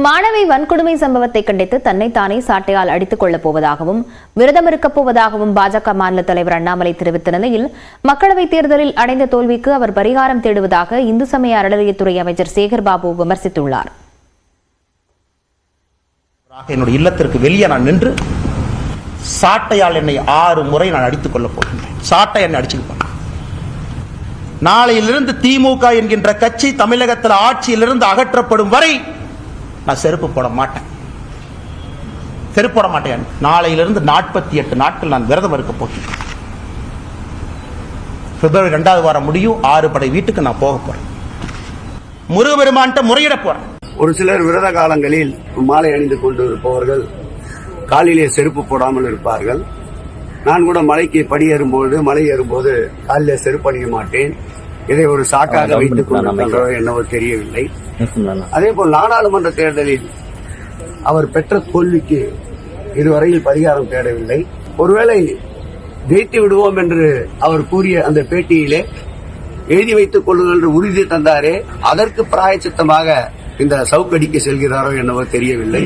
மாணவி வன்கொடுமை சம்பவத்தை கண்டித்து தன்னைத்தானே சாட்டையால் அடித்துக் கொள்ளப் போவதாகவும் விரதம் இருக்கப் போவதாகவும் பாஜக மாநில தலைவர் அண்ணாமலை தெரிவித்த நிலையில் மக்களவைத் தேர்தலில் அடைந்த தோல்விக்கு அவர் பரிகாரம் தேடுவதாக இந்து சமய அறநிலையத்துறை அமைச்சர் சேகர் பாபு விமர்சித்துள்ளார். என்னுடைய இல்லத்திற்கு வெளியே நான் நின்று சாட்டையால் என்னை 6 முறை நான் அடித்துக் கொள்ளப் போகின்றேன். சாட்டை என்னை அடிச்சுப்பான். நாளையிலிருந்து திமுக என்கின்ற கட்சி தமிழகத்தில் ஆட்சியிலிருந்து அகற்றப்படும் வரை நான் செருப்பு போட மாட்டேன். செருப்பு போட மாட்டேன். நாளையிலிருந்து 48 நாட்கள் நான் விரதம் இருக்க போகிறேன். பிப்ரவரி 2வது வாரம் முடியும். 6 படை வீட்டுக்கு நான் போக போறேன். முருகபெருமான்கிட்ட முறையிட போறேன். ஒரு சிலர் விரத காலங்களில் மாலை அணிந்து கொண்டு இருப்பவர்கள் காலிலே செருப்பு போடாமல் இருப்பார்கள். நான் கூட மலைக்கு படி ஏறும்போது மலை ஏறும்போது காலிலே செருப்பு அணிய மாட்டேன். இதை ஒரு சாக்காக வைத்துக் கொண்டிருக்கின்றோ என்னவோ தெரியவில்லை. அதேபோல் நாடாளுமன்ற தேர்தலில் அவர் பெற்ற தோல்விக்கு இதுவரையில் பரிகாரம் தேடவில்லை. ஒருவேளை ஜெயித்து விடுவோம் என்று அவர் கூறிய அந்த பேட்டியிலே எழுதி வைத்துக் கொள்ளுங்கள் என்று உறுதி தந்தாரே, அதற்கு பிராயச்சித்தமாக இந்த சவுக்கடிக்கு செல்கிறாரோ என்னவோ தெரியவில்லை.